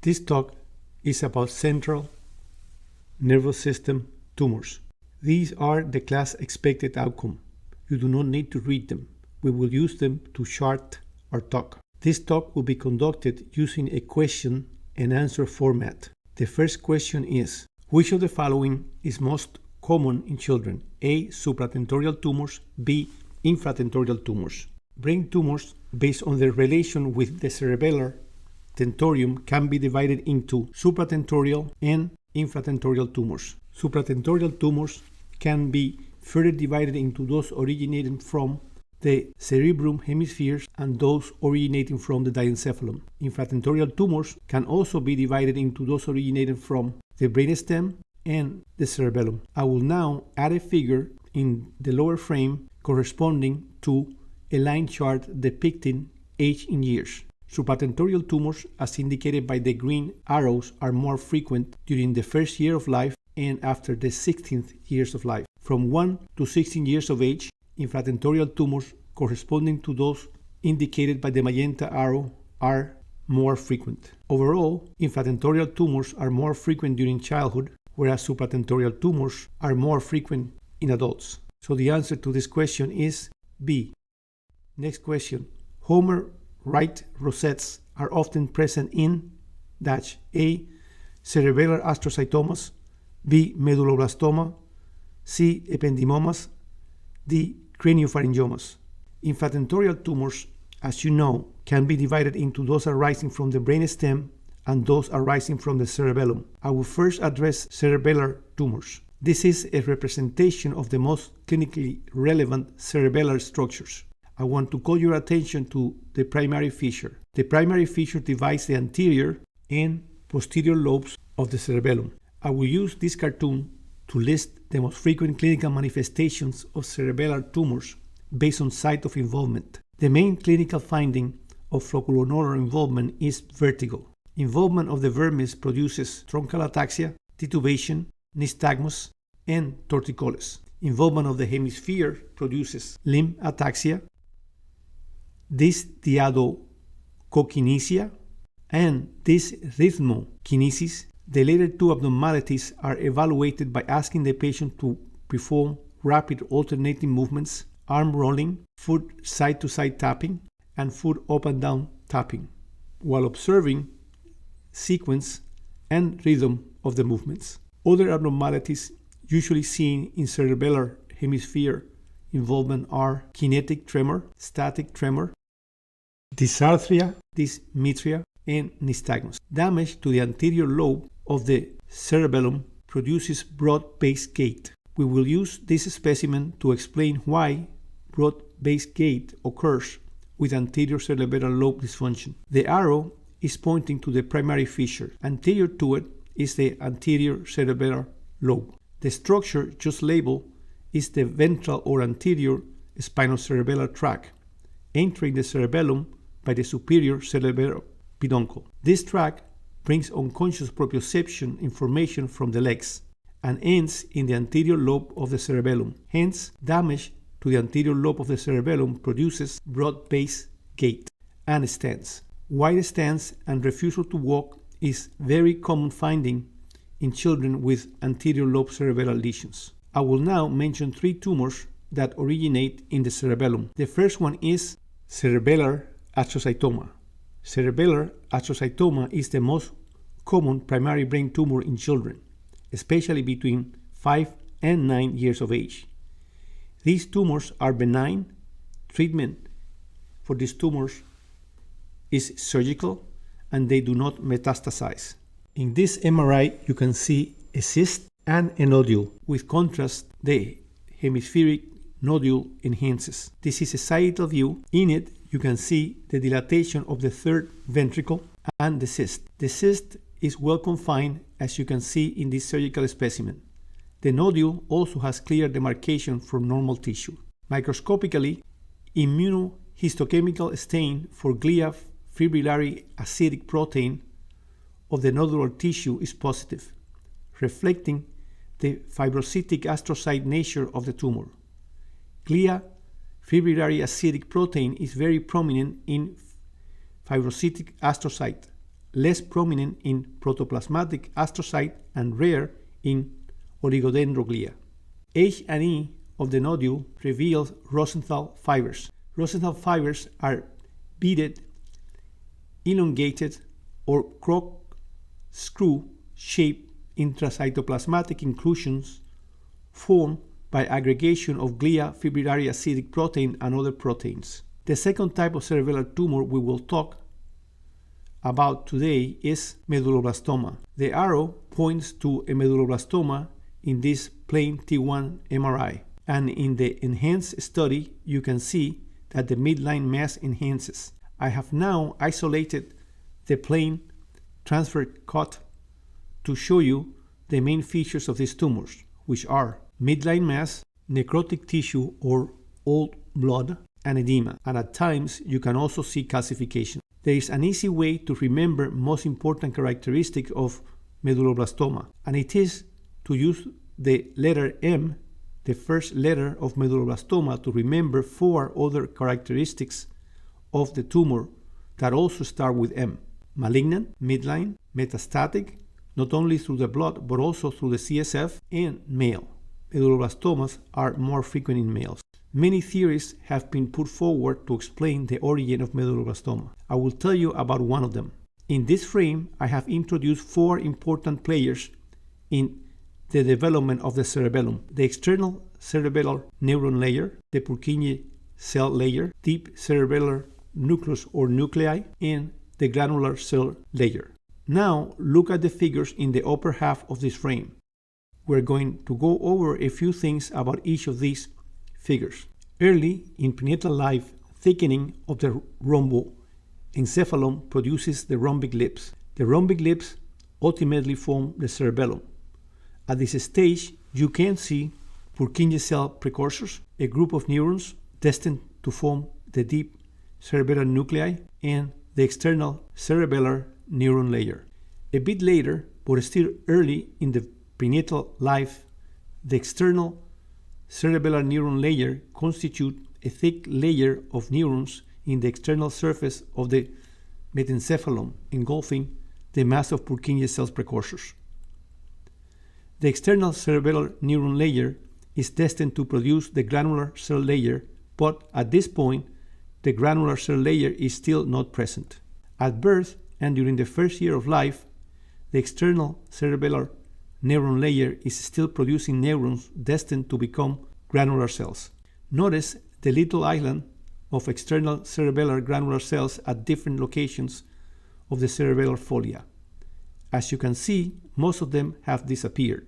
This talk is about central nervous system tumors. These are the class expected outcome. You do not need to read them. We will use them to chart our talk. This talk will be conducted using a question and answer format. The first question is, which of the following is most common in children? A. Supratentorial tumors. B. Infratentorial tumors. Brain tumors, based on their relation with the cerebellar tentorium, can be divided into supratentorial and infratentorial tumors. Supratentorial tumors can be further divided into those originating from the cerebrum hemispheres and those originating from the diencephalon. Infratentorial tumors can also be divided into those originating from the brainstem and the cerebellum. I will now add a figure in the lower frame corresponding to a line chart depicting age in years. Supratentorial tumors, as indicated by the green arrows, are more frequent during the first year of life and after the 16th years of life. From 1 to 16 years of age, infratentorial tumors corresponding to those indicated by the magenta arrow are more frequent. Overall, infratentorial tumors are more frequent during childhood, whereas supratentorial tumors are more frequent in adults. So the answer to this question is B. Next question. Homer right rosettes are often present in dash A. Cerebellar astrocytomas, B. Medulloblastoma, C. Ependymomas, D. Craniopharyngiomas. Infratentorial tumors, as you know, can be divided into those arising from the brainstem and those arising from the cerebellum. I will first address cerebellar tumors. This is a representation of the most clinically relevant cerebellar structures. I want to call your attention to the primary fissure. The primary fissure divides the anterior and posterior lobes of the cerebellum. I will use this cartoon to list the most frequent clinical manifestations of cerebellar tumors based on site of involvement. The main clinical finding of flocculonodular involvement is vertigo. Involvement of the vermis produces truncal ataxia, titubation, nystagmus, and torticollis. Involvement of the hemisphere produces limb ataxia, dysdiadochokinesia, and dysrhythmokinesis. The later two abnormalities are evaluated by asking the patient to perform rapid alternating movements, arm rolling, foot side-to-side tapping, and foot up and down tapping, while observing sequence and rhythm of the movements. Other abnormalities usually seen in cerebellar hemisphere involvement are kinetic tremor, static tremor, dysarthria, dysmetria, and nystagmus. Damage to the anterior lobe of the cerebellum produces broad-based gait. We will use this specimen to explain why broad-based gait occurs with anterior cerebellar lobe dysfunction. The arrow is pointing to the primary fissure. Anterior to it is the anterior cerebellar lobe. The structure just labeled is the ventral or anterior spinocerebellar tract, entering the cerebellum by the superior cerebellar peduncle. This tract brings unconscious proprioception information from the legs and ends in the anterior lobe of the cerebellum. Hence, damage to the anterior lobe of the cerebellum produces broad-based gait and stance. Wide stance and refusal to walk is very common finding in children with anterior lobe cerebellar lesions. I will now mention three tumors that originate in the cerebellum. The first one is cerebellar astrocytoma. Cerebellar astrocytoma is the most common primary brain tumor in children, especially between 5 and 9 years of age. These tumors are benign. Treatment for these tumors is surgical and they do not metastasize. In this MRI, you can see a cyst and a nodule. With contrast, the hemispheric nodule enhances. This is a sagittal view. In it, you can see the dilatation of the third ventricle and the cyst. The cyst is well confined, as you can see in this surgical specimen. The nodule also has clear demarcation from normal tissue. Microscopically, immunohistochemical stain for glia fibrillary acidic protein of the nodular tissue is positive, reflecting the fibrocytic astrocyte nature of the tumor. Glia fibrillary acidic protein is very prominent in fibrocytic astrocyte, less prominent in protoplasmatic astrocyte and rare in oligodendroglia. H&E of the nodule reveals Rosenthal fibers. Rosenthal fibers are beaded, elongated, or corkscrew-shaped intracytoplasmatic inclusions formed by aggregation of glia fibrillary acidic protein and other proteins. The second type of cerebellar tumor we will talk about today is medulloblastoma. The arrow points to a medulloblastoma in this plain T1 MRI, and in the enhanced study you can see that the midline mass enhances. I have now isolated the plain transfer cut to show you the main features of these tumors, which are midline mass, necrotic tissue or old blood, and edema, and at times you can also see calcification. There is an easy way to remember most important characteristic of medulloblastoma, and it is to use the letter M, the first letter of medulloblastoma, to remember 4 other characteristics of the tumor that also start with M: malignant, midline, metastatic, not only through the blood but also through the CSF, and male. Medulloblastomas are more frequent in males. Many theories have been put forward to explain the origin of medulloblastoma. I will tell you about one of them. In this frame, I have introduced 4 important players in the development of the cerebellum: the external cerebellar neuron layer, the Purkinje cell layer, deep cerebellar nucleus or nuclei, and the granular cell layer. Now look at the figures in the upper half of this frame. We're going to go over a few things about each of these figures. Early in prenatal life, thickening of the rhomboencephalon produces the rhombic lips. The rhombic lips ultimately form the cerebellum. At this stage, you can see Purkinje cell precursors, a group of neurons destined to form the deep cerebellar nuclei, and the external cerebellar neuron layer. A bit later, but still early in the prenatal life, the external cerebellar neuron layer constitutes a thick layer of neurons in the external surface of the mesencephalon, engulfing the mass of Purkinje cells precursors. The external cerebellar neuron layer is destined to produce the granular cell layer, but at this point, the granular cell layer is still not present. At birth and during the first year of life, the external cerebellar neuron layer is still producing neurons destined to become granular cells. Notice the little island of external cerebellar granular cells at different locations of the cerebellar folia. As you can see, most of them have disappeared.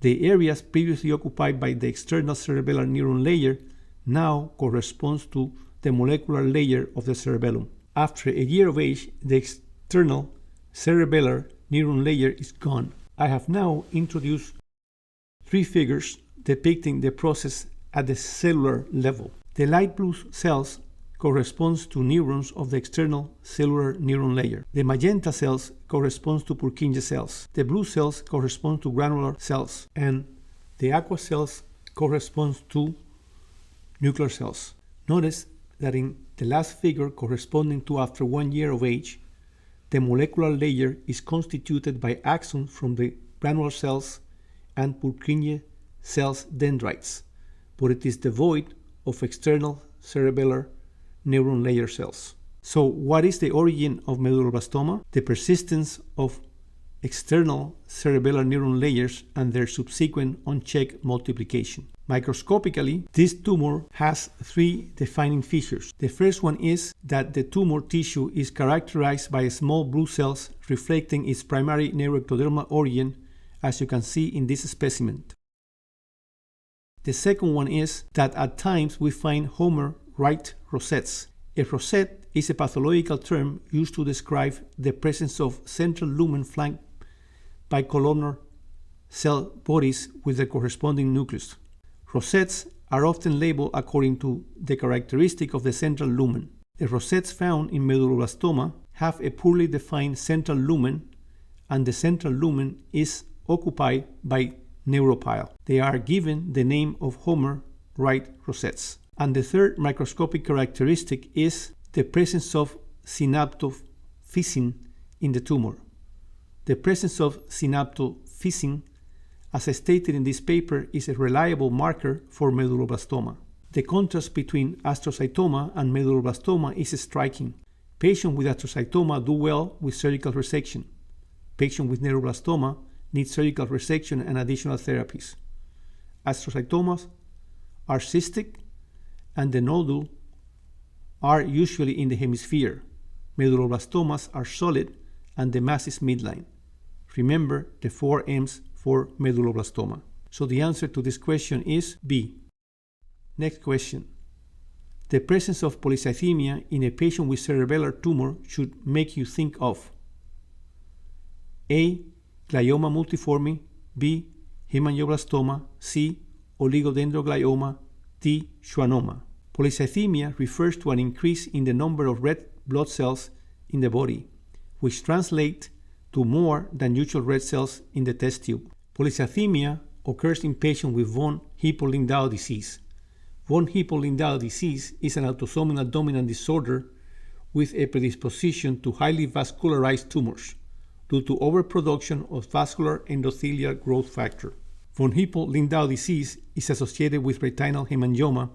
The areas previously occupied by the external cerebellar neuron layer now corresponds to the molecular layer of the cerebellum. After a year of age, the external cerebellar neuron layer is gone. I have now introduced 3 figures depicting the process at the cellular level. The light blue cells corresponds to neurons of the external cellular neuron layer. The magenta cells corresponds to Purkinje cells. The blue cells correspond to granular cells, and the aqua cells corresponds to nuclear cells. Notice that in the last figure, corresponding to after 1 year of age, the molecular layer is constituted by axons from the granular cells and Purkinje cells dendrites, but it is devoid of external cerebellar neuron layer cells. So what is the origin of medulloblastoma? The persistence of external cerebellar neuron layers and their subsequent unchecked multiplication. Microscopically, this tumor has 3 defining features. The first one is that the tumor tissue is characterized by small blue cells reflecting its primary neuroectodermal origin, as you can see in this specimen. The second one is that at times we find Homer-Wright rosettes. A rosette is a pathological term used to describe the presence of central lumen flanked by columnar cell bodies with the corresponding nucleus. Rosettes are often labeled according to the characteristic of the central lumen. The rosettes found in medulloblastoma have a poorly defined central lumen, and the central lumen is occupied by neuropile. They are given the name of Homer-Wright rosettes. And the third microscopic characteristic is the presence of synaptophysin in the tumor. The presence of synaptophysin, as stated in this paper, is a reliable marker for medulloblastoma. The contrast between astrocytoma and medulloblastoma is striking. Patients with astrocytoma do well with surgical resection. Patients with neuroblastoma need surgical resection and additional therapies. Astrocytomas are cystic, and the nodule are usually in the hemisphere. Medulloblastomas are solid, and the mass is midline. Remember the 4 M's for medulloblastoma. So the answer to this question is B. Next question. The presence of polycythemia in a patient with cerebellar tumor should make you think of A. Glioma multiforme, B. Hemangioblastoma, C. Oligodendroglioma, D. Schwannoma. Polycythemia refers to an increase in the number of red blood cells in the body, which translate to more than usual red cells in the test tube. Polycythemia occurs in patients with von Hippel-Lindau disease. Von Hippel-Lindau disease is an autosomal dominant disorder with a predisposition to highly vascularized tumors due to overproduction of vascular endothelial growth factor. Von Hippel-Lindau disease is associated with retinal hemangioma,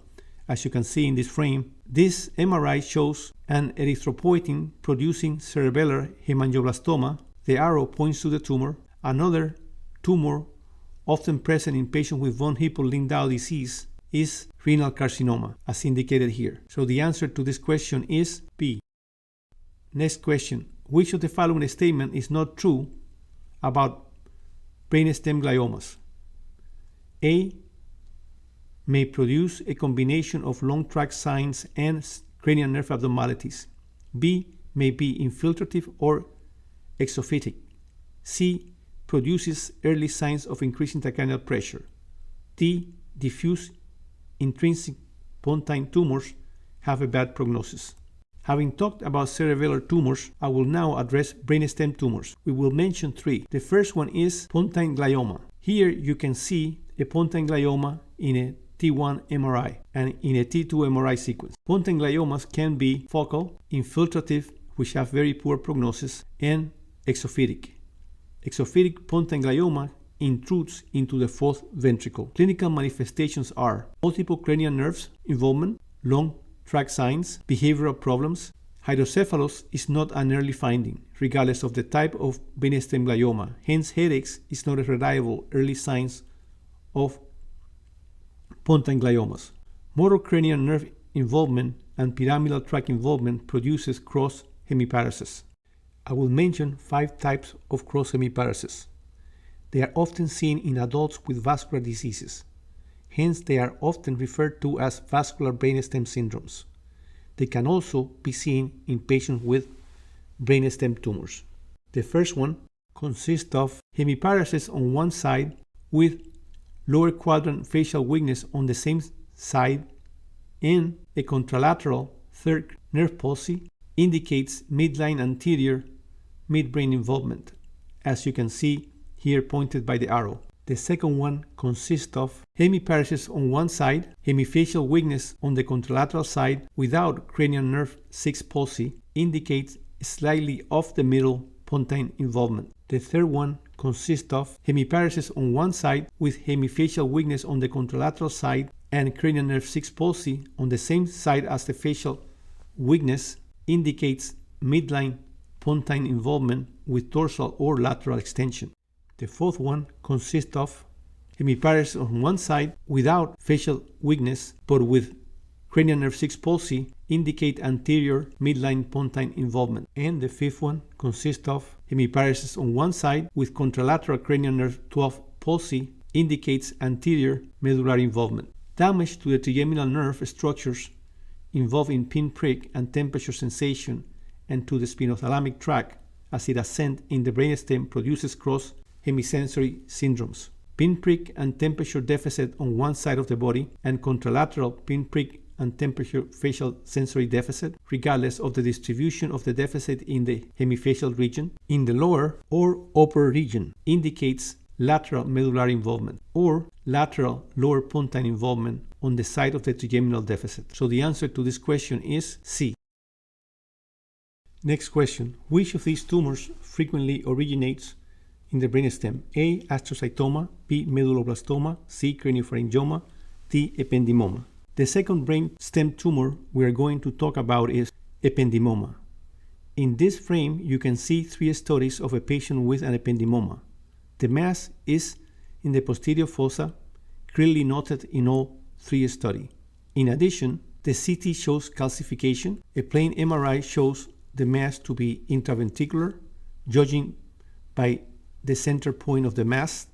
as you can see in this frame. This MRI shows an erythropoietin producing cerebellar hemangioblastoma. The arrow points to the tumor. Another tumor often present in patients with von Hippel-Lindau disease is renal carcinoma, as indicated here. So the answer to this question is B. Next question. Which of the following statement is not true about brainstem gliomas? A. May produce a combination of long tract signs and cranial nerve abnormalities. B. May be infiltrative or exophytic. C. Produces early signs of increasing intracranial pressure. D. Diffuse intrinsic pontine tumors have a bad prognosis. Having talked about cerebellar tumors, I will now address brainstem tumors. We will mention 3. The first one is pontine glioma. Here you can see a pontine glioma in a T1 MRI and in a T2 MRI sequence. Pontine gliomas can be focal, infiltrative, which have very poor prognosis, and exophytic. Exophytic pontine glioma intrudes into the fourth ventricle. Clinical manifestations are multiple cranial nerves involvement, long tract signs, behavioral problems. Hydrocephalus is not an early finding, regardless of the type of brainstem glioma. Hence, headaches is not a reliable early signs of pontine gliomas. Motor cranial nerve involvement and pyramidal tract involvement produces cross hemiparesis. I will mention 5 types of cross hemiparesis. They are often seen in adults with vascular diseases. Hence, they are often referred to as vascular brainstem syndromes. They can also be seen in patients with brainstem tumors. The first one consists of hemiparesis on one side with lower quadrant facial weakness on the same side, and a contralateral third nerve palsy indicates midline anterior midbrain involvement, as you can see here pointed by the arrow. The second one consists of hemiparesis on one side, hemifacial weakness on the contralateral side without cranial nerve 6 palsy, indicates slightly off the middle pontine involvement. The third one consists of hemiparesis on one side with hemifacial weakness on the contralateral side and cranial nerve 6 palsy on the same side as the facial weakness, indicates midline pontine involvement with dorsal or lateral extension. The fourth one consists of hemiparesis on one side without facial weakness but with cranial nerve 6 palsy, indicate anterior midline pontine involvement. And the fifth one consists of hemiparesis on one side with contralateral cranial nerve 12 palsy, indicates anterior medullary involvement. Damage to the trigeminal nerve structures involved in pinprick and temperature sensation and to the spinothalamic tract as it ascends in the brainstem produces cross hemisensory syndromes. Pinprick and temperature deficit on one side of the body and contralateral pinprick and temperature facial sensory deficit, regardless of the distribution of the deficit in the hemifacial region, in the lower or upper region, indicates lateral medullary involvement or lateral lower pontine involvement on the side of the trigeminal deficit. So the answer to this question is C. Next question. Which of these tumors frequently originates in the brainstem? A. Astrocytoma, B. Medulloblastoma, C. Craniopharyngioma, D. Ependymoma. The second brainstem tumor we are going to talk about is ependymoma. In this frame, you can see 3 studies of a patient with an ependymoma. The mass is in the posterior fossa, clearly noted in all 3 studies. In addition, the CT shows calcification. A plain MRI shows the mass to be intraventricular, judging by the center point of the mass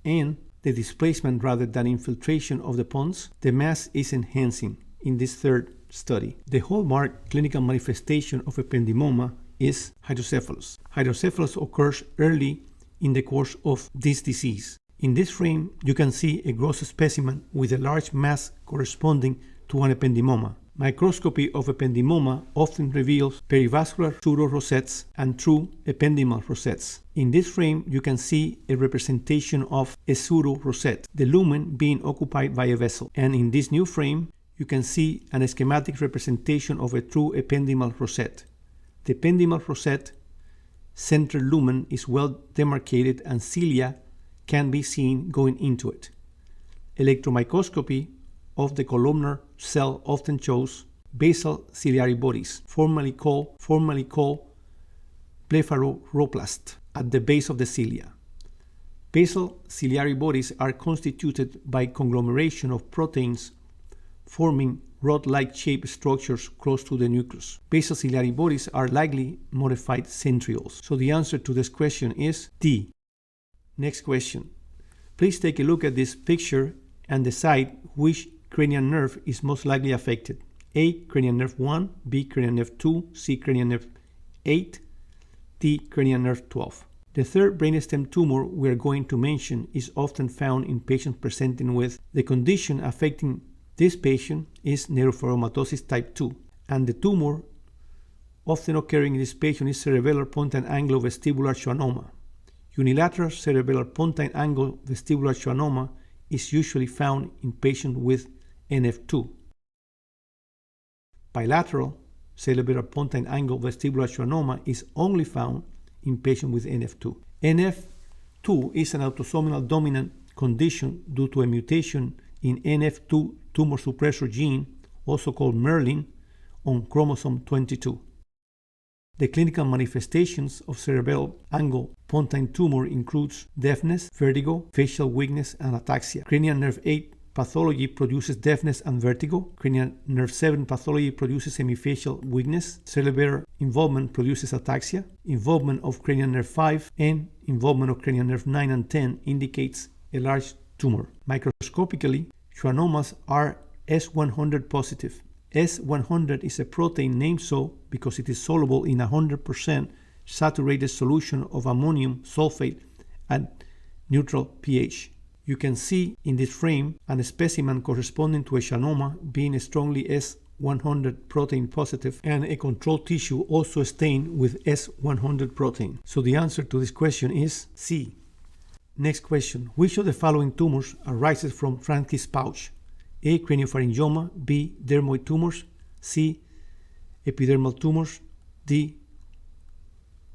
and the displacement rather than infiltration of the pons. The mass is enhancing in this third study. The hallmark clinical manifestation of ependymoma is hydrocephalus. Hydrocephalus occurs early in the course of this disease. In this frame, you can see a gross specimen with a large mass corresponding to an ependymoma. Microscopy of ependymoma often reveals perivascular pseudo-rosettes and true ependymal rosettes. In this frame, you can see a representation of a pseudo-rosette, the lumen being occupied by a vessel. And in this new frame, you can see an schematic representation of a true ependymal rosette. The ependymal rosette center lumen is well demarcated and cilia can be seen going into it. Electromicroscopy of the columnar cell often shows basal ciliary bodies, formerly called blepharoplast, at the base of the cilia. Basal ciliary bodies are constituted by conglomeration of proteins forming rod-like shaped structures close to the nucleus. Basal ciliary bodies are likely modified centrioles. So the answer to this question is D. Next question. Please take a look at this picture and decide which cranial nerve is most likely affected. A. Cranial nerve 1, B. Cranial nerve 2, C. Cranial nerve 8, D. Cranial nerve 12. The third brainstem tumor we are going to mention is often found in patients presenting with the condition affecting this patient is neurofibromatosis type 2, and the tumor often occurring in this patient is cerebellar pontine angle vestibular schwannoma. Unilateral cerebellar pontine angle vestibular schwannoma is usually found in patients with NF2. Bilateral cerebellar pontine angle vestibular schwannoma is only found in patients with NF2. NF2 is an autosomal dominant condition due to a mutation in NF2 tumor suppressor gene, also called Merlin, on chromosome 22. The clinical manifestations of cerebral angle pontine tumor includes deafness, vertigo, facial weakness, and ataxia. Cranial nerve 8 pathology produces deafness and vertigo. Cranial nerve 7 pathology produces hemifacial weakness. Cerebellar involvement produces ataxia. Involvement of cranial nerve 5 and involvement of cranial nerve 9 and 10 indicates a large tumor. Microscopically, schwannomas are S100 positive. S100 is a protein named so because it is soluble in 100% saturated solution of ammonium sulfate at neutral pH. You can see in this frame a specimen corresponding to a schwannoma being strongly S100 protein positive and a control tissue also stained with S100 protein. So the answer to this question is C. Next question. Which of the following tumors arises from Franke's pouch? A. Craniopharyngioma, B. Dermoid tumors, C. Epidermal tumors, D.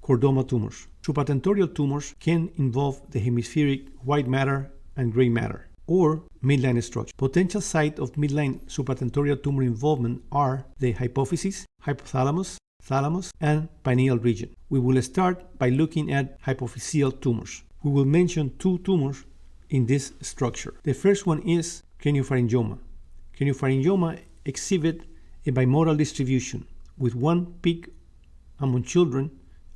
Chordoma tumors. Supratentorial tumors can involve the hemispheric white matter and gray matter, or midline structure. Potential site of midline supratentorial tumor involvement are the hypophysis, hypothalamus, thalamus, and pineal region. We will start by looking at hypophyseal tumors. We will mention 2 tumors in this structure. The first one is craniopharyngioma. Craniopharyngioma exhibit a bimodal distribution, with one peak among children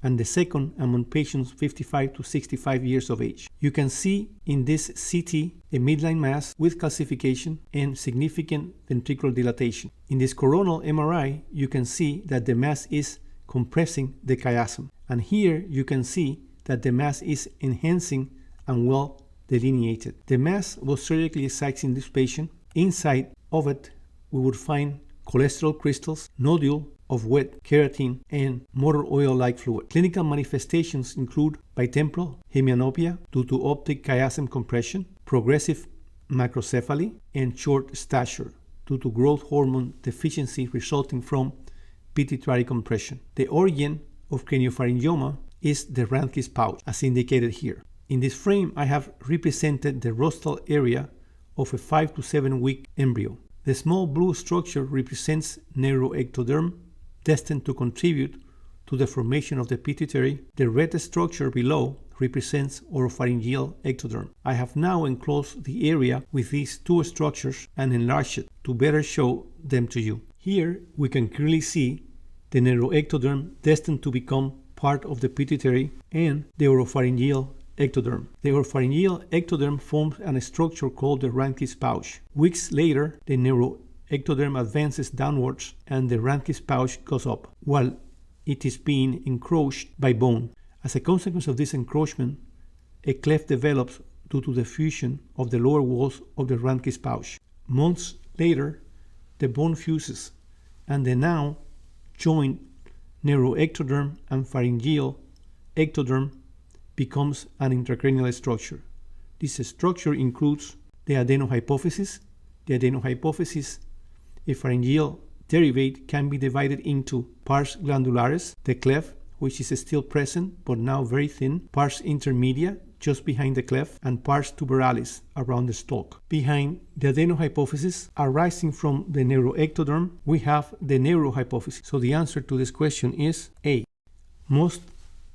and the second among patients 55 to 65 years of age. You can see in this CT a midline mass with calcification and significant ventricular dilatation. In this coronal MRI, you can see that the mass is compressing the chiasm. And here you can see that the mass is enhancing and well delineated. The mass was surgically excised in this patient. Inside of it, we would find cholesterol crystals, nodule of wet keratin, and motor oil-like fluid. Clinical manifestations include bitemporal hemianopia due to optic chiasm compression, progressive macrocephaly, and short stature due to growth hormone deficiency resulting from pituitary compression. The origin of craniopharyngioma is the Ranke's pouch, as indicated here. In this frame, I have represented the rostral area of a 5 to 7 week embryo. The small blue structure represents neuroectoderm, destined to contribute to the formation of the pituitary. The red structure below represents oropharyngeal ectoderm. I have now enclosed the area with these two structures and enlarged it to better show them to you. Here we can clearly see the neuroectoderm destined to become part of the pituitary and the oropharyngeal ectoderm. The oropharyngeal ectoderm forms a structure called the Ranke's pouch. Weeks later, the neuroectoderm advances downwards and the Ranke's pouch goes up, while it is being encroached by bone. As a consequence of this encroachment, a cleft develops due to the fusion of the lower walls of the Ranke's pouch. Months later, the bone fuses, and the now joined neuroectoderm and pharyngeal ectoderm becomes an intracranial structure. This structure includes the adenohypophysis. The adenohypophysis, a pharyngeal derivate, can be divided into pars glandularis, the cleft, which is still present but now very thin, pars intermedia, just behind the cleft, and pars tuberalis, around the stalk. Behind the adenohypophysis, arising from the neuroectoderm, we have the neurohypophysis. So the answer to this question is A. Most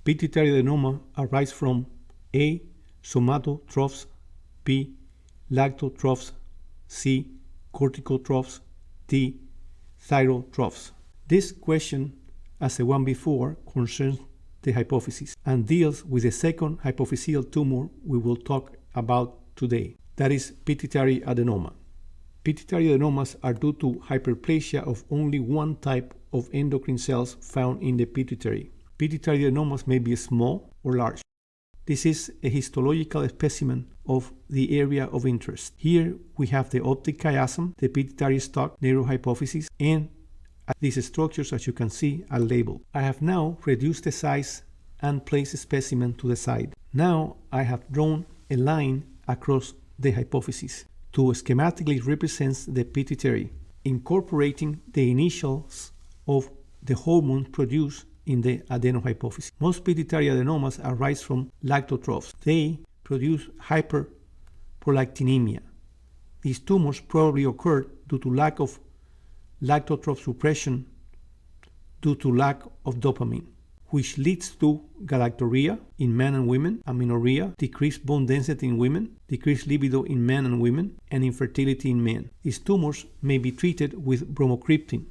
pituitary adenoma arise from A. somatotrophs, B. lactotrophs, C. corticotrophs, D. thyrotrophs. This question, as the one before, concerns the hypophysis and deals with the second hypophyseal tumor we will talk about today. That is pituitary adenoma. Pituitary adenomas are due to hyperplasia of only one type of endocrine cells found in the pituitary. Pituitary adenomas may be small or large. This is a histological specimen of the area of interest. Here we have the optic chiasm, the pituitary stalk, neurohypophysis, and these structures, as you can see, are labeled. I have now reduced the size and placed a specimen to the side. Now I have drawn a line across the hypophysis to schematically represent the pituitary, incorporating the initials of the hormone produced in the adenohypophysis. Most pituitary adenomas arise from lactotrophs. They produce hyperprolactinemia. These tumors probably occurred due to lack of lactotroph suppression due to lack of dopamine, which leads to galactorrhea in men and women, amenorrhea, decreased bone density in women, decreased libido in men and women, and infertility in men. These tumors may be treated with bromocriptine,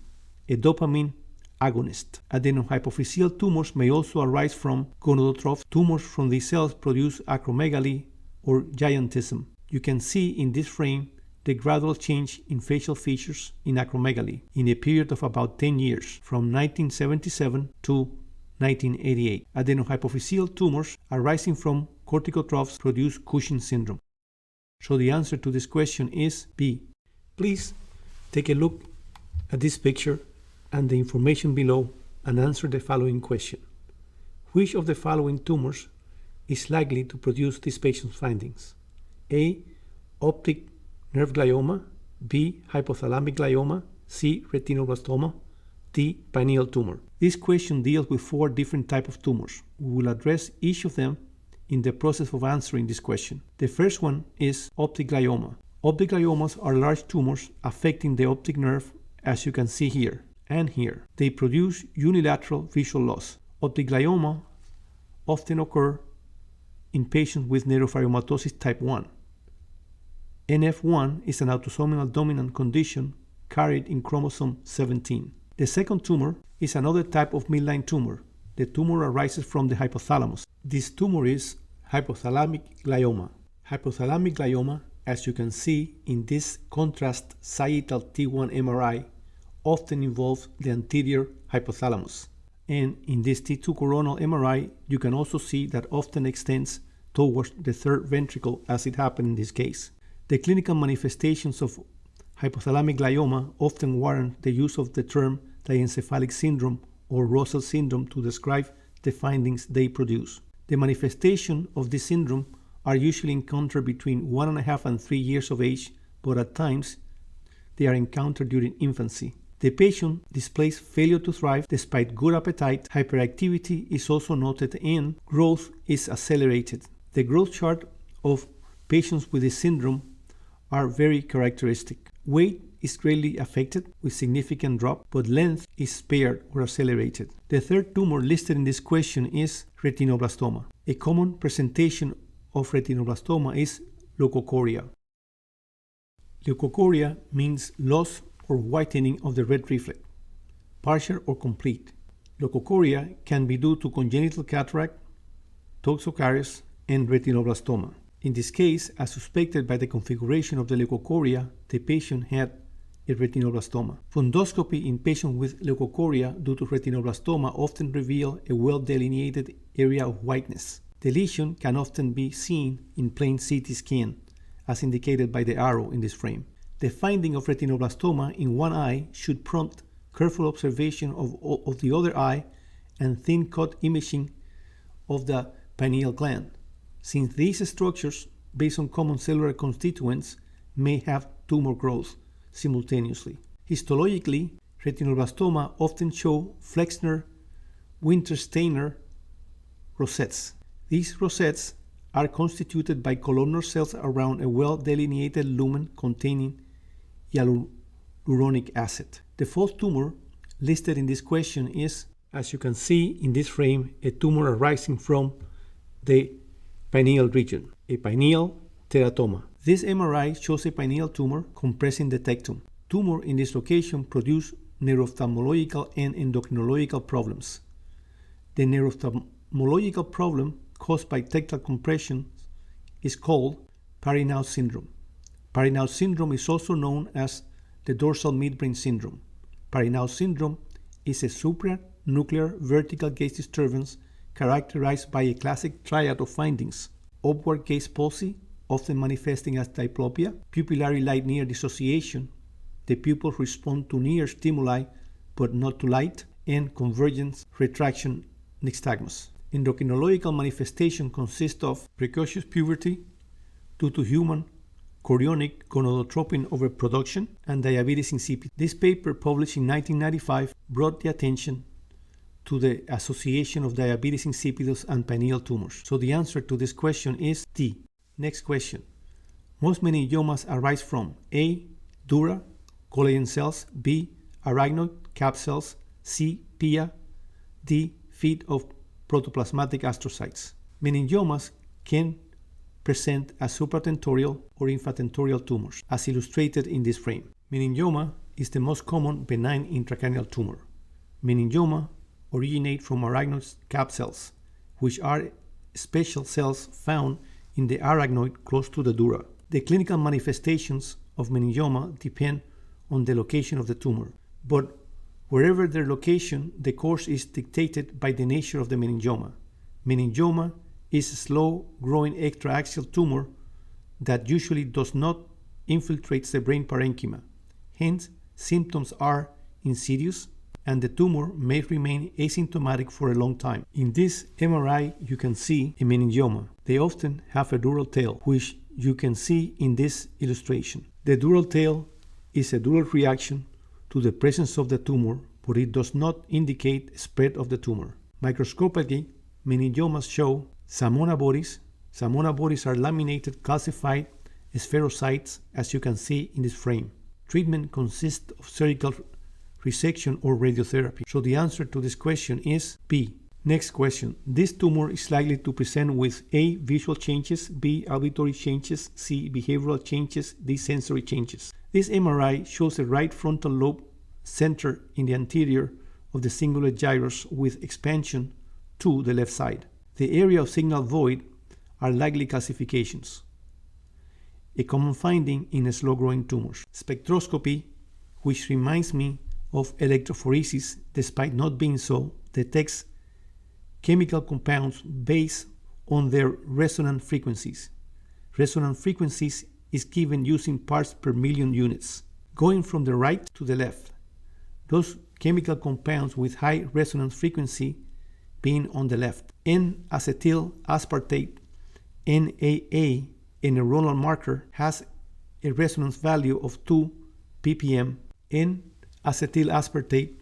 a dopamine agonist. Adenohypophyseal tumors may also arise from gonadotrophs. Tumors from these cells produce acromegaly or giantism. You can see in this frame the gradual change in facial features in acromegaly in a period of about 10 years, from 1977 to 1988. Adenohypophyseal tumors arising from corticotrophs produce Cushing syndrome. So the answer to this question is B. Please take a look at this picture and the information below and answer the following question. Which of the following tumors is likely to produce this patient's findings? A. Optic nerve glioma, B. hypothalamic glioma, C. retinoblastoma, D. pineal tumor. This question deals with 4 different types of tumors. We will address each of them in the process of answering this question. The first one is optic glioma. Optic gliomas are large tumors affecting the optic nerve, as you can see here and here. They produce unilateral visual loss. Optic glioma often occur in patients with neuropharyomatosis type 1. NF1 is an autosomal dominant condition carried in chromosome 17. The second tumor is another type of midline tumor. The tumor arises from the hypothalamus. This tumor is hypothalamic glioma. Hypothalamic glioma, as you can see in this contrast sagittal T1 MRI, often involves the anterior hypothalamus. And in this T2 coronal MRI, you can also see that often extends towards the third ventricle, as it happened in this case. The clinical manifestations of hypothalamic glioma often warrant the use of the term diencephalic syndrome or Russell syndrome to describe the findings they produce. The manifestations of this syndrome are usually encountered between 1.5 and 3 years of age, but at times they are encountered during infancy. The patient displays failure to thrive despite good appetite. Hyperactivity is also noted and growth is accelerated. The growth chart of patients with this syndrome are very characteristic. Weight is greatly affected with significant drop, but length is spared or accelerated. The third tumor listed in this question is retinoblastoma. A common presentation of retinoblastoma is leukocoria. Leukocoria means loss or whitening of the red reflex, partial or complete. Leukocoria can be due to congenital cataract, toxocaries, and retinoblastoma. In this case, as suspected by the configuration of the leukocoria, the patient had a retinoblastoma. Fundoscopy in patients with leukocoria due to retinoblastoma often reveal a well-delineated area of whiteness. The lesion can often be seen in plain CT scan, as indicated by the arrow in this frame. The finding of retinoblastoma in one eye should prompt careful observation of the other eye and thin-cut imaging of the pineal gland, since these structures, based on common cellular constituents, may have tumor growth simultaneously. Histologically, retinoblastoma often show Flexner-Wintersteiner rosettes. These rosettes are constituted by columnar cells around a well-delineated lumen containing hyaluronic acid. The fourth tumor listed in this question is, as you can see in this frame, a tumor arising from the pineal region, a pineal teratoma. This MRI shows a pineal tumor compressing the tectum. Tumor in this location produce neuro-ophthalmological and endocrinological problems. The neuro-ophthalmological problem caused by tectal compression is called Parinaud syndrome. Parinaud syndrome is also known as the dorsal midbrain syndrome. Parinaud syndrome is a supranuclear vertical gaze disturbance characterized by a classic triad of findings: upward gaze palsy, often manifesting as diplopia, pupillary light-near dissociation, the pupils respond to near stimuli but not to light, and convergence retraction nystagmus. Endocrinological manifestation consists of precocious puberty due to human chorionic gonadotropin overproduction and diabetes insipidus. This paper, published in 1995, brought the attention to the association of diabetes insipidus and pineal tumors. So the answer to this question is D. Next question. Most meningiomas arise from A. dura, collagen cells, B. arachnoid cap cells, C. pia, D. feet of protoplasmatic astrocytes. Meningiomas can present as supratentorial or infratentorial tumors, as illustrated in this frame. Meningioma is the most common benign intracranial tumor. Meningioma originate from arachnoid cap cells, which are special cells found in the arachnoid close to the dura. The clinical manifestations of meningioma depend on the location of the tumor, but wherever their location, the course is dictated by the nature of the meningioma. Meningioma is a slow-growing extraaxial tumor that usually does not infiltrate the brain parenchyma. Hence, symptoms are insidious, and the tumor may remain asymptomatic for a long time. In this MRI, you can see a meningioma. They often have a dural tail, which you can see in this illustration. The dural tail is a dural reaction to the presence of the tumor, but it does not indicate spread of the tumor. Microscopically, meningiomas show Samona bodies. Samona bodies are laminated, calcified spherocytes, as you can see in this frame. Treatment consists of surgical resection or radiotherapy. So the answer to this question is B. Next question. This tumor is likely to present with A. visual changes, B. auditory changes, C. behavioral changes, D. sensory changes. This MRI shows the right frontal lobe center in the anterior of the cingulate gyrus with expansion to the left side. The area of signal void are likely calcifications, a common finding in slow-growing tumors. Spectroscopy, which reminds me of electrophoresis despite not being so, detects chemical compounds based on their resonant frequencies. Resonant frequencies is given using parts per million units, going from the right to the left. Those chemical compounds with high resonance frequency being on the left. N-acetyl aspartate, NAA, a neuronal marker, has a resonance value of 2 ppm. N acetyl aspartate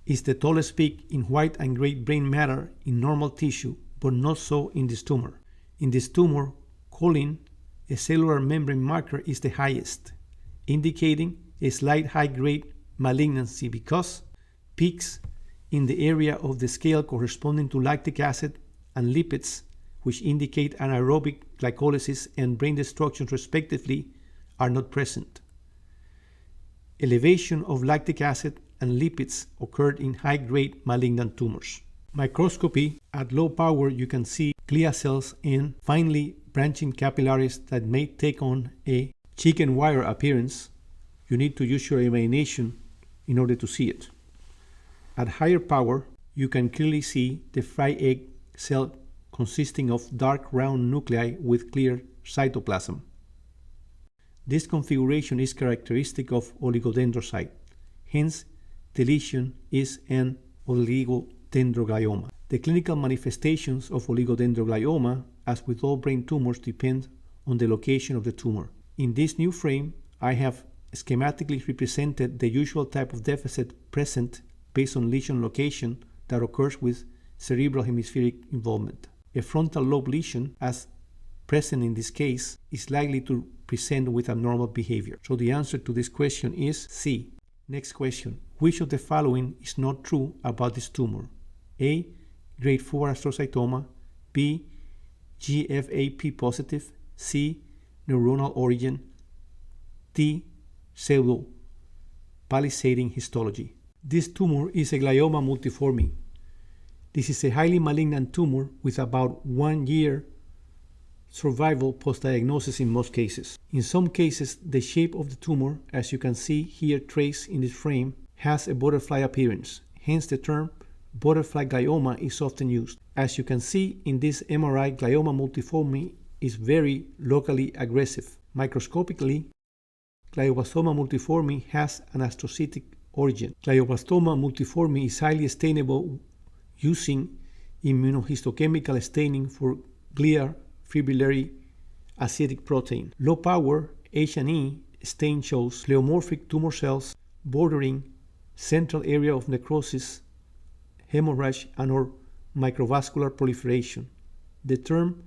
is the tallest peak in white and gray brain matter in normal tissue, but not so in this tumor. In this tumor, choline, a cellular membrane marker, is the highest, indicating a slight high-grade malignancy because peaks in the area of the scale corresponding to lactic acid and lipids, which indicate anaerobic glycolysis and brain destruction respectively, are not present. Elevation of lactic acid and lipids occurred in high-grade malignant tumors. Microscopy at low power, you can see glia cells and finely branching capillaries that may take on a chicken wire appearance. You need to use your imagination in order to see it. At higher power, you can clearly see the fried egg cell consisting of dark round nuclei with clear cytoplasm. This configuration is characteristic of oligodendrocyte, hence deletion is an oligodendroglioma. The clinical manifestations of oligodendroglioma, as with all brain tumors, depend on the location of the tumor. In this new frame, I have schematically represented the usual type of deficit present based on lesion location that occurs with cerebral hemispheric involvement. A frontal lobe lesion, as present in this case, is likely to present with abnormal behavior. So the answer to this question is C. Next question. Which of the following is not true about this tumor? A. Grade 4 astrocytoma. B. GFAP positive. C. Neuronal origin. D. Pseudo-palisading histology. This tumor is a glioma multiforme. This is a highly malignant tumor with about 1 year survival post-diagnosis in most cases. In some cases, the shape of the tumor, as you can see here traced in this frame, has a butterfly appearance. Hence the term butterfly glioma is often used. As you can see in this MRI, glioma multiforme is very locally aggressive. Microscopically, glioblastoma multiforme has an astrocytic origin. Glioblastoma multiforme is highly stainable using immunohistochemical staining for glial fibrillary acidic protein. Low power H&E stain shows pleomorphic tumor cells bordering central area of necrosis, hemorrhage, and or microvascular proliferation. The term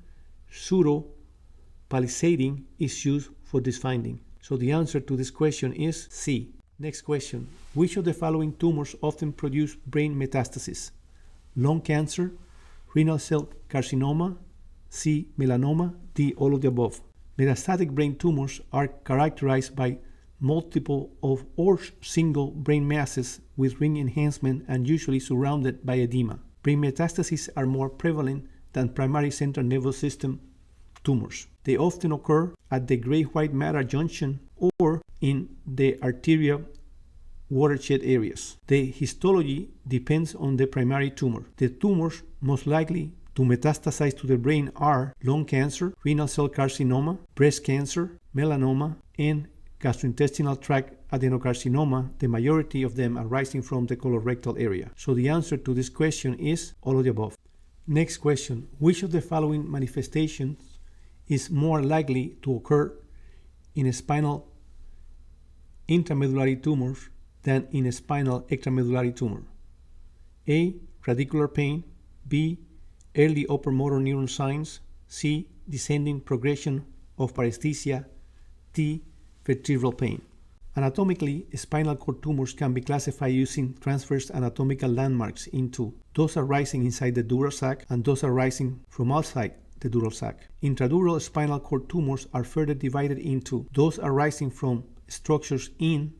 pseudo-palisading is used for this finding. So the answer to this question is C. Next question. Which of the following tumors often produce brain metastasis? Lung cancer, renal cell carcinoma, C. Melanoma, D. All of the above. Metastatic brain tumors are characterized by multiple of or single brain masses with ring enhancement and usually surrounded by edema. Brain metastases are more prevalent than primary central nervous system tumors. They often occur at the gray-white matter junction or in the arterial watershed areas. The histology depends on the primary tumor. The tumors most likely to metastasize to the brain are lung cancer, renal cell carcinoma, breast cancer, melanoma, and gastrointestinal tract adenocarcinoma, the majority of them arising from the colorectal area. So the answer to this question is all of the above. Next question. Which of the following manifestations is more likely to occur in a spinal intramedullary tumors than in a spinal extramedullary tumor? A. Radicular pain. B. Early upper motor neuron signs. C. Descending progression of paresthesia. D. Vertebral pain. Anatomically, spinal cord tumors can be classified using transverse anatomical landmarks into those arising inside the dural sac and those arising from outside the dural sac. Intradural spinal cord tumors are further divided into those arising from structures in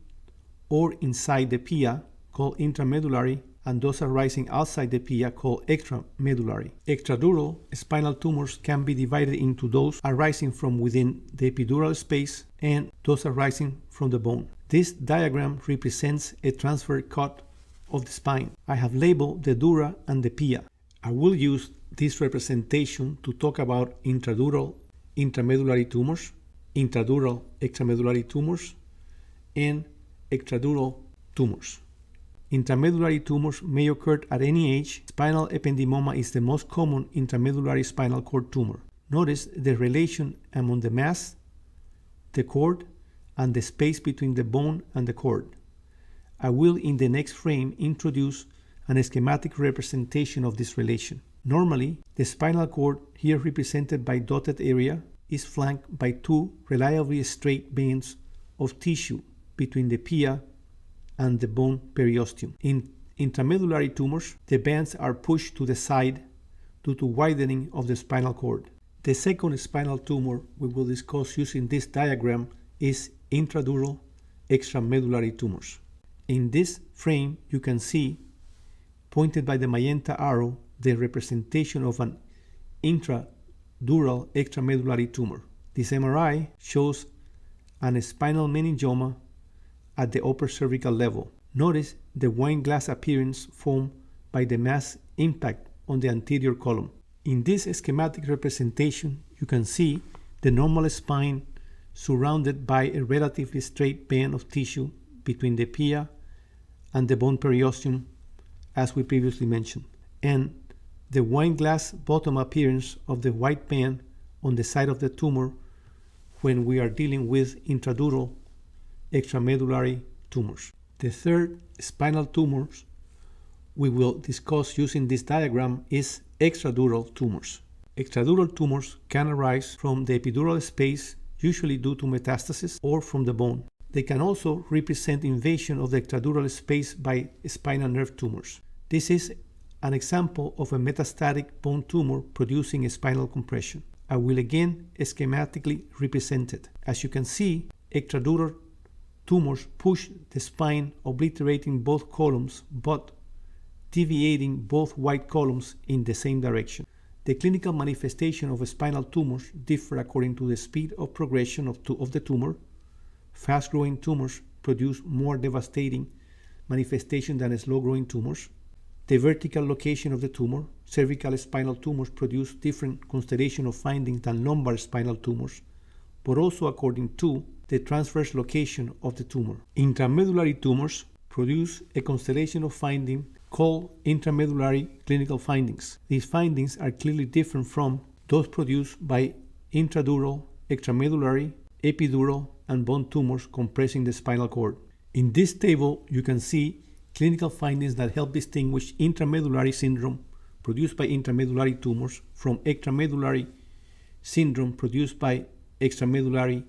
or inside the pia, called intramedullary, and those arising outside the pia, called extramedullary. Extradural spinal tumors can be divided into those arising from within the epidural space and those arising from the bone. This diagram represents a transverse cut of the spine. I have labeled the dura and the pia. I will use this representation to talk about intradural intramedullary tumors, intradural extramedullary tumors, and extradural tumors. Intramedullary tumors may occur at any age. Spinal ependymoma is the most common intramedullary spinal cord tumor. Notice the relation among the mass, the cord, and the space between the bone and the cord. I will in the next frame introduce an schematic representation of this relation. Normally, the spinal cord, here represented by dotted area, is flanked by two reliably straight bands of tissue between the pia and the bone periosteum. In intramedullary tumors, the bands are pushed to the side due to widening of the spinal cord. The second spinal tumor we will discuss using this diagram is intradural extramedullary tumors. In this frame, you can see, pointed by the magenta arrow, the representation of an intradural extramedullary tumor. This MRI shows an spinal meningioma at the upper cervical level. Notice the wine glass appearance formed by the mass impact on the anterior column. In this schematic representation, you can see the normal spine surrounded by a relatively straight band of tissue between the pia and the bone periosteum, as we previously mentioned, and the wine glass bottom appearance of the white band on the side of the tumor when we are dealing with intradural extramedullary tumors. The third spinal tumors we will discuss using this diagram is extradural tumors. Extradural tumors can arise from the epidural space, usually due to metastasis, or from the bone. They can also represent invasion of the extradural space by spinal nerve tumors. This is an example of a metastatic bone tumor producing a spinal compression. I will again schematically represent it. As you can see, extradural tumors push the spine, obliterating both columns, but deviating both white columns in the same direction. The clinical manifestation of spinal tumors differ according to the speed of progression of the tumor. Fast-growing tumors produce more devastating manifestation than slow-growing tumors. The vertical location of the tumor, cervical spinal tumors produce different constellation of findings than lumbar spinal tumors, but also according to the transverse location of the tumor. Intramedullary tumors produce a constellation of findings called intramedullary clinical findings. These findings are clearly different from those produced by intradural, extramedullary, epidural, and bone tumors compressing the spinal cord. In this table, you can see clinical findings that help distinguish intramedullary syndrome produced by intramedullary tumors from extramedullary syndrome produced by extramedullary,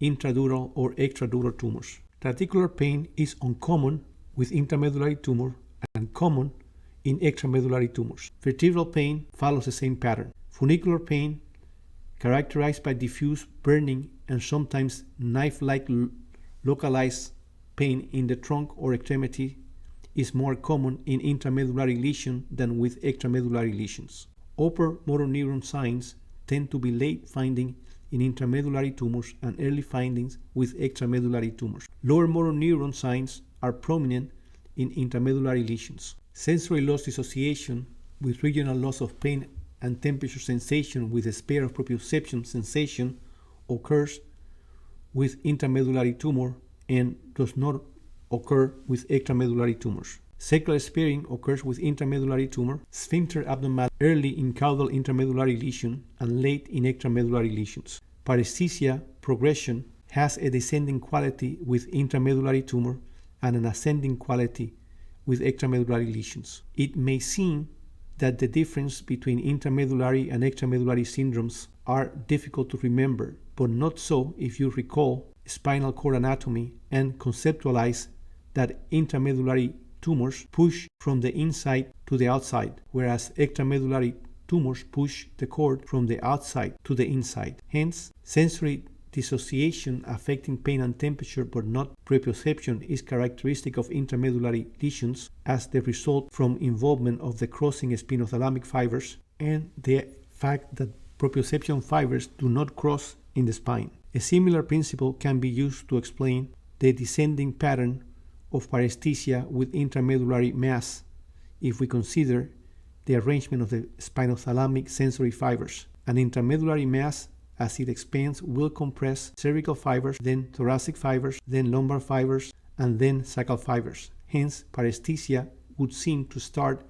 intradural, or extradural tumors. Radicular pain is uncommon with intramedullary tumor and common in extramedullary tumors. Vertebral pain follows the same pattern. Funicular pain, characterized by diffuse burning and sometimes knife-like localized pain in the trunk or extremity, is more common in intramedullary lesion than with extramedullary lesions. Upper motor neuron signs tend to be late finding in intramedullary tumors and early findings with extramedullary tumors. Lower motor neuron signs are prominent in intramedullary lesions. Sensory loss dissociation with regional loss of pain and temperature sensation with a spare of proprioception sensation occurs with intramedullary tumor and does not occur with extramedullary tumors. Sacral sparing occurs with intramedullary tumor, sphincter abnormality early in caudal intramedullary lesion and late in extramedullary lesions. Paresthesia progression has a descending quality with intramedullary tumor and an ascending quality with extramedullary lesions. It may seem that the difference between intramedullary and extramedullary syndromes are difficult to remember, but not so if you recall spinal cord anatomy and conceptualize that intramedullary tumors push from the inside to the outside, whereas extramedullary tumors push the cord from the outside to the inside. Hence, sensory dissociation affecting pain and temperature but not proprioception is characteristic of intramedullary lesions as the result from involvement of the crossing spinothalamic fibers and the fact that proprioception fibers do not cross in the spine. A similar principle can be used to explain the descending pattern of paresthesia with intramedullary mass if we consider the arrangement of the spinothalamic sensory fibers. An intramedullary mass, as it expands, will compress cervical fibers, then thoracic fibers, then lumbar fibers, and then sacral fibers. Hence, paresthesia would seem to start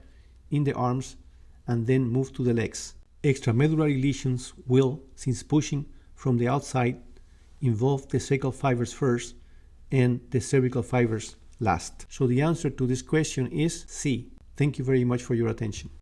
in the arms and then move to the legs. Extramedullary lesions will, since pushing from the outside, involve the sacral fibers first and the cervical fibers last. So the answer to this question is C. Thank you very much for your attention.